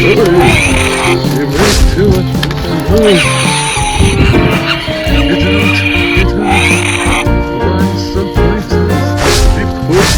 You make too much noise. Get out. Find some places. Report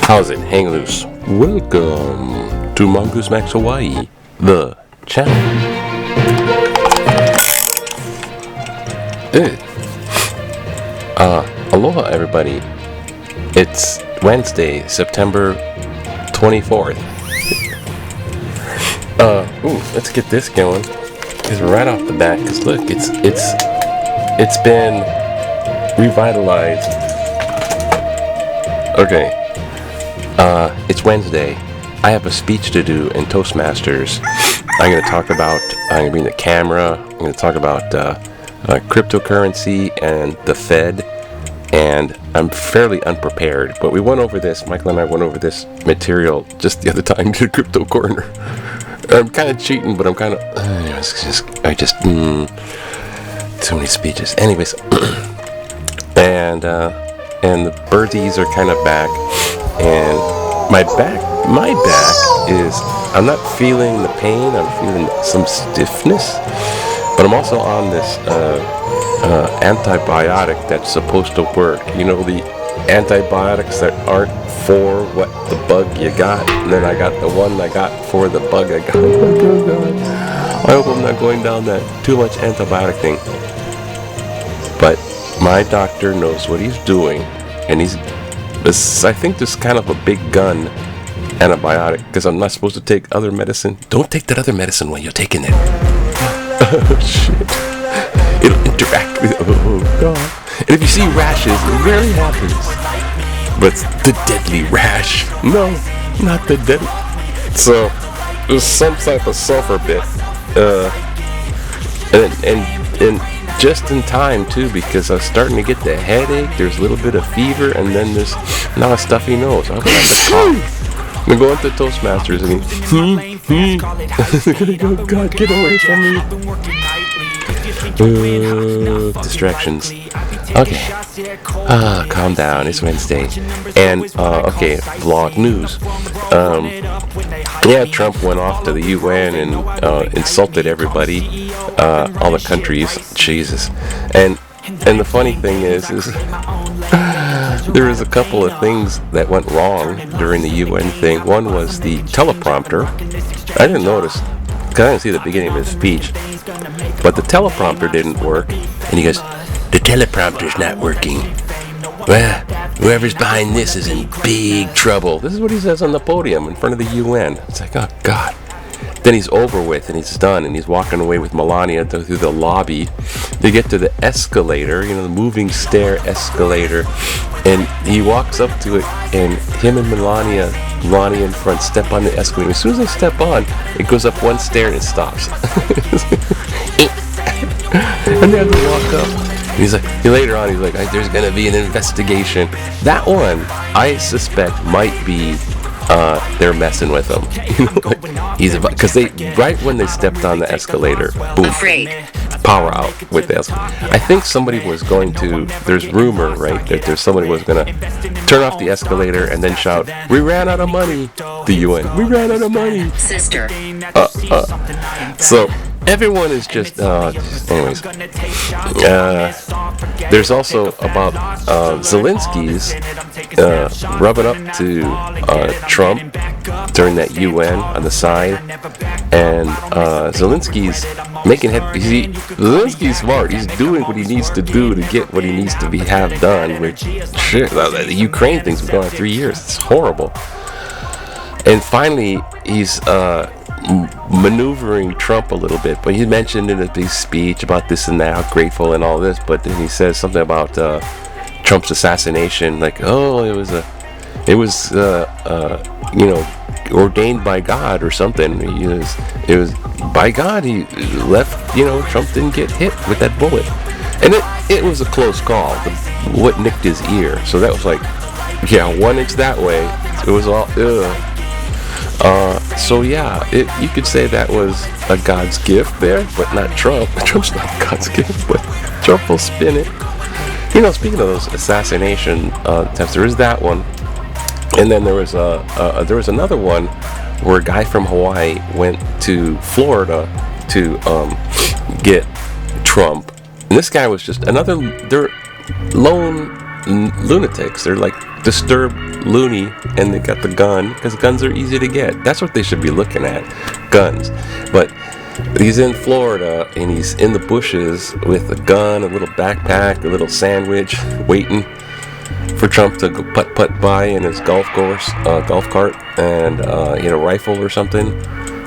How's it? Hang loose. Welcome to Mongoose Max Hawaii, the channel. Aloha everybody. It's Wednesday, September 24th. Let's get this going. Cause right off the bat, cause look, it's been revitalized. Okay. It's Wednesday. I have a speech to do in Toastmasters. I'm going to bring the camera. I'm going to talk about cryptocurrency and the Fed. And I'm fairly unprepared. But we went over this. Michael and I went over this material just the other time to the Crypto Corner. I'm kind of cheating, but I'm kind of... too many speeches. Anyways. and the birdies are kind of back. And my back is, I'm not feeling the pain, I'm feeling some stiffness, but I'm also on this antibiotic that's supposed to work. You know, the antibiotics that aren't for what the bug you got, and then I got the one I got for the bug I got. Oh God. I hope I'm not going down that too much antibiotic thing. But my doctor knows what he's doing, and I think this is kind of a big gun antibiotic, because I'm not supposed to take other medicine. Don't take that other medicine when you're taking it. Oh shit. It'll interact with, oh God. And if you see rashes, it rarely happens. But the deadly rash. No, not the deadly. So, there's some type of sulfur bit. And just in time too, because I was starting to get the headache. There's a little bit of fever, and then there's now a stuffy nose. I'm gonna have to cough. I'm gonna go into Toastmasters and oh God, get away from me. Distractions. Okay. Calm down. It's Wednesday. And okay, vlog news. Trump went off to the UN and insulted everybody, all the countries. Jesus. And the funny thing is there was a couple of things that went wrong during the UN thing. One was the teleprompter. I didn't notice, because I didn't see the beginning of his speech, but the teleprompter didn't work. And he goes, the teleprompter's not working. Well, whoever's behind this is in big trouble. This is what he says on the podium in front of the UN. It's like, oh God. Then he's over with and he's done, and he's walking away with Melania through the lobby. They get to the escalator, the moving stair escalator, and he walks up to it, and him and Melania in front, step on the escalator. As soon as they step on, it goes up one stair and it stops. And they have to walk up. And he's like, later on, he's like, there's gonna be an investigation. That one, I suspect, might be they're messing with him. Because right when they stepped on the escalator, boom, power out with the escalator. I think somebody was going to, there's rumor, right, that somebody was going to turn off the escalator and then shout, we ran out of money, the UN, we ran out of money. Sister. So, everyone is just, anyways. There's also about Zelensky's rubbing up to Trump during that UN on the side, and Zelensky's making head. Zelensky's smart. He's doing what he needs to do to get what he needs to have done. Which shit, the Ukraine thing's been going on 3 years. It's horrible. And finally, he's maneuvering Trump a little bit, but he mentioned in a big speech about this and that, how grateful and all this, but then he says something about Trump's assassination, like, oh, it was ordained by God or something. It was by God he left, Trump didn't get hit with that bullet. And it was a close call. What nicked his ear? So that was like, yeah, 1 inch that way, It was all, so yeah, you could say that was a God's gift there, but not Trump. Trump's not God's gift, but Trump will spin it. You know, speaking of those assassination attempts, there is that one, and then there was another one where a guy from Hawaii went to Florida to get Trump, and this guy was just they're lone lunatics. They're like disturbed looney, and they got the gun because guns are easy to get. That's what they should be looking at, guns. But he's in Florida and he's in the bushes with a gun, a little backpack, a little sandwich, waiting for Trump to go putt by in his golf cart, and he had a rifle or something.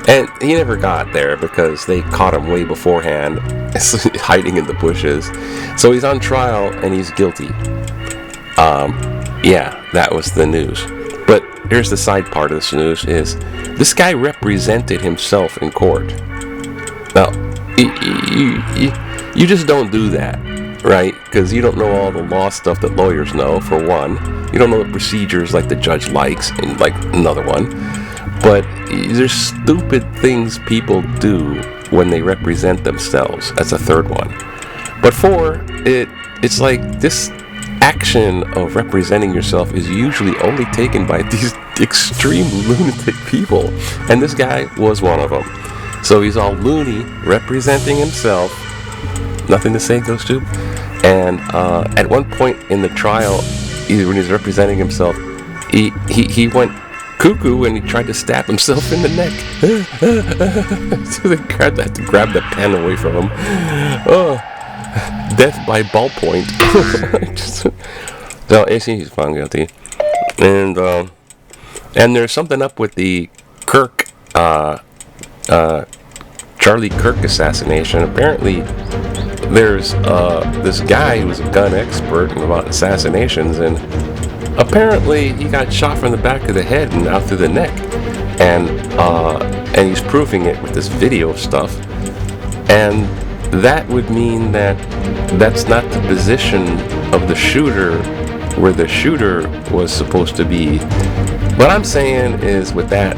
And he never got there because they caught him way beforehand, hiding in the bushes. So he's on trial and he's guilty. Yeah, that was the news. But here's the side part of this news is this guy represented himself in court. Now, you just don't do that, right? Because you don't know all the law stuff that lawyers know, for one. You don't know the procedures like the judge likes, and like another one. But there's stupid things people do when they represent themselves. That's a third one. But four, it's like this action of representing yourself is usually only taken by these extreme lunatic people, and this guy was one of them. So he's all loony, representing himself. Nothing to say, those two. And at one point in the trial, when he's representing himself, he went cuckoo and he tried to stab himself in the neck. So they had to grab the pen away from him. Oh. Death by ballpoint. So he's found guilty, and there's something up with the Kirk, Charlie Kirk assassination. Apparently, there's this guy who was a gun expert about assassinations, and apparently he got shot from the back of the head and out through the neck, and he's proving it with this video stuff, and that would mean that that's not the position of the shooter where the shooter was supposed to be. What I'm saying is, with that,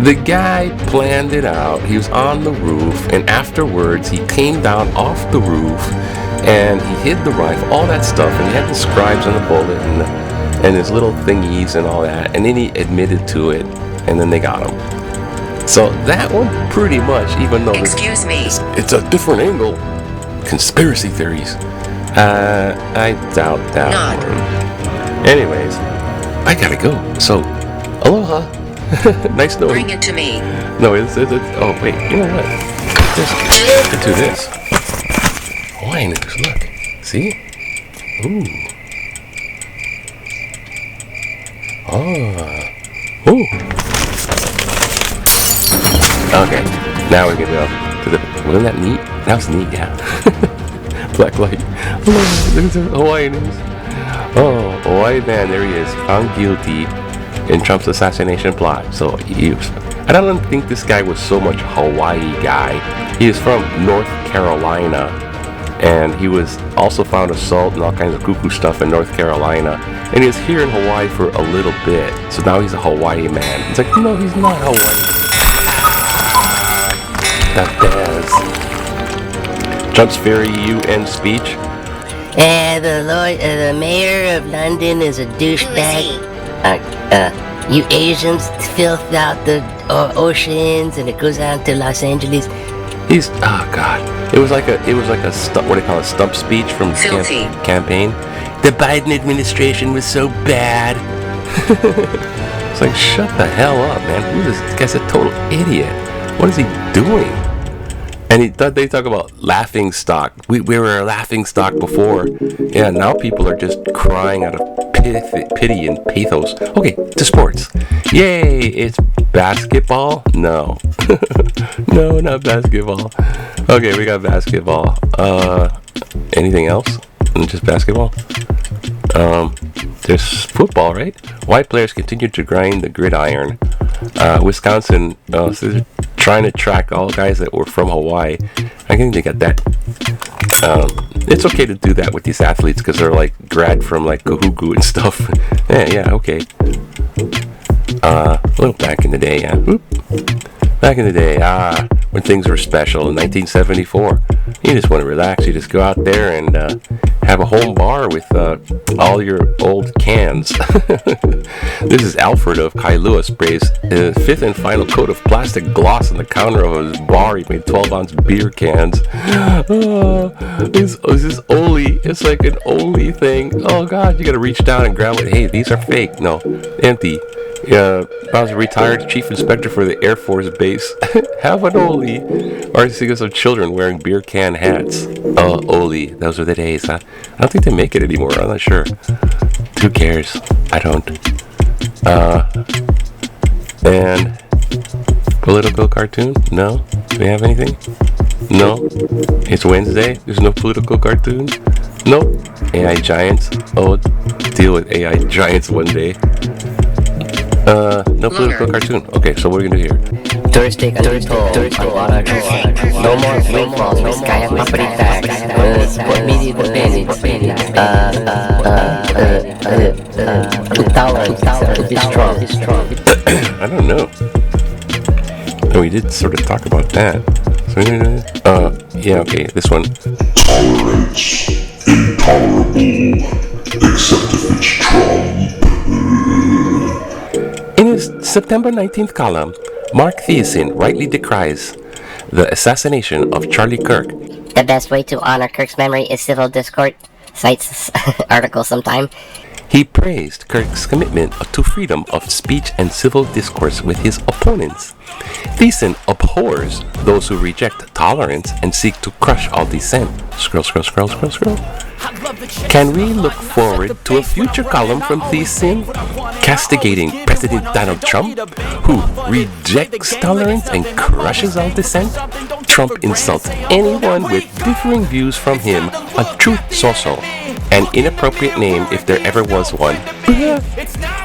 the guy planned it out. He was on the roof, and afterwards he came down off the roof and he hid the rifle, all that stuff, and he had the scribes on the bullet and his little thingies and all that, and then he admitted to it, and then they got him. So that one, pretty much, even though it's a different angle, conspiracy theories. I doubt that one. Anyways, I gotta go. So, aloha. Nice knowing. Bring it to me. No, it's. Oh wait, you know what? Let's do this. Hawaiian news. Look, see? Ooh. Oh. Ooh. Okay, now we can go to the. Wasn't that neat? That was neat, yeah. Black light. Oh, look at the Hawaiian news. Oh, Hawaii man, there he is, found guilty in Trump's assassination plot. So I don't think this guy was so much a Hawaii guy. He is from North Carolina, and he was also found assault and all kinds of cuckoo stuff in North Carolina. And he was here in Hawaii for a little bit, so now he's a Hawaii man. It's like, no, he's not Hawaii. That does. Trump's very UN speech. The mayor of London is a douchebag. You Asians filth out the oceans, and it goes out to Los Angeles. He's God. It was like a stump, what do you call it, stump speech from the campaign. The Biden administration was so bad. It's like, shut the hell up, man. This guy's a total idiot. What is he doing? And they talk about laughing stock. We were a laughing stock before. Yeah, now people are just crying out of pity and pathos. Okay, to sports. Yay, it's basketball? No. No, not basketball. Okay, we got basketball. Anything else? Just basketball? There's football, right? White players continue to grind the gridiron. Wisconsin, so they're trying to track all guys that were from Hawaii. I think they got that. It's okay to do that with these athletes because they're like grad from like Kahuku and stuff. Yeah, okay. Well, back in the day, back in the day, when things were special in 1974. You just want to relax. You just go out there and have a home bar with all your old cans. This is Alfred of Kailua sprays his fifth and final coat of plastic gloss on the counter of his bar. He made 12-ounce beer cans. This is Oli. It's like an Oli thing. Oh God, you gotta reach down and grab it. Hey, these are fake. No, empty. I was a retired chief inspector for the Air Force Base. Have an Oli. Or see some children wearing beer can hats. Oh, Oli. Those were the days, huh? I don't think they make it anymore. I'm not sure. Who cares? I don't. And political cartoon? No? Do we have anything? No? It's Wednesday? There's no political cartoon? No? AI giants? Oh, deal with AI giants one day. No political cartoon. Okay, so what are we gonna do here? Tourist take a toll on water. No more windfalls for sky property tax. Support media advantage. Tolerance be strong. I don't know. Oh, we did sort of talk about that. So, yeah, okay, this one. Tolerance. Intolerable. Except if it's Trump. In his September 19th column, Mark Thiessen rightly decries the assassination of Charlie Kirk. The best way to honor Kirk's memory is civil discord, cites article sometime. He praised Kirk's commitment to freedom of speech and civil discourse with his opponents. Thiessen abhors those who reject tolerance and seek to crush all dissent. Scroll. Can we look forward to a future column from Thiessen castigating President Donald Trump, who rejects tolerance and crushes all dissent? Trump insults anyone with differing views from him on Truth Social, an inappropriate name if there ever was one.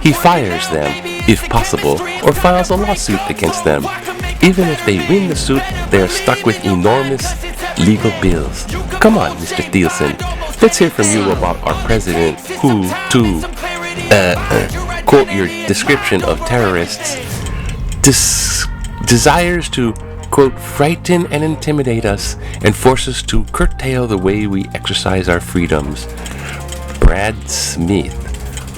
He fires them, if possible, or files a lawsuit against them. Even if they win the suit, they are stuck with enormous legal bills. Come on, Mr. Thiessen, let's hear from you about our president who, to quote your description of terrorists, desires to, quote, frighten and intimidate us and force us to curtail the way we exercise our freedoms. Brad Smith.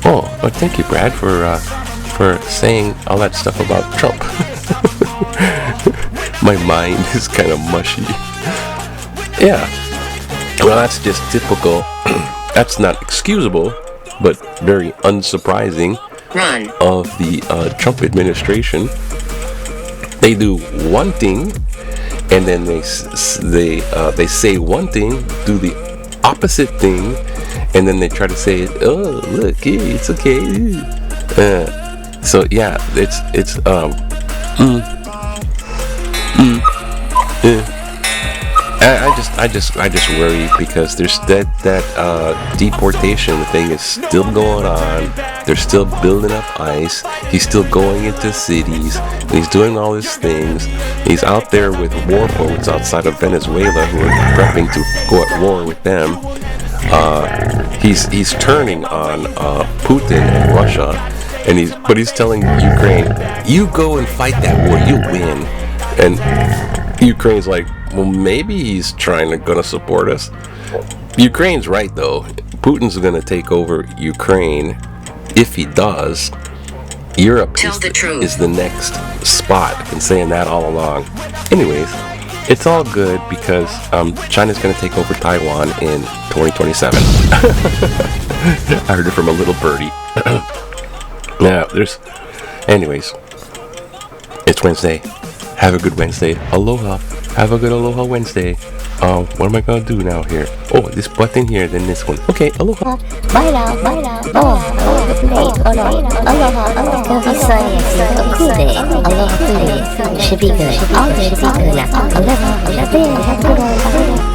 Oh, well, thank you, Brad, for saying all that stuff about Trump. My mind is kind of mushy. Yeah. Well, that's just typical. That's not excusable, but very unsurprising of the Trump administration. They do one thing, and then they say one thing, do the opposite thing, and then they try to say, oh, look, it's okay. So yeah, it's I just worry because there's that deportation thing is still going on. They're still building up ICE. He's still going into cities. And he's doing all these things. He's out there with war boats outside of Venezuela who are prepping to go at war with them. He's turning on Putin and Russia, and he's telling Ukraine, you go and fight that war, you win. And Ukraine's like, well, maybe he's gonna support us. Ukraine's right though. Putin's gonna take over Ukraine. If he does, Europe is the next spot. I've been saying that all along. Anyways, it's all good because China's gonna take over Taiwan in 2027. I heard it from a little birdie. Yeah, anyways, it's Wednesday. Have a good Wednesday. Aloha. Have a good Aloha Wednesday. What am I gonna do now here? Oh, this button here, then this one. Okay, aloha. Bye now. Oh, aloha. It'll be sunny. A cool day. Aloha. Should be good. All should be good now. Aloha. Have a good one.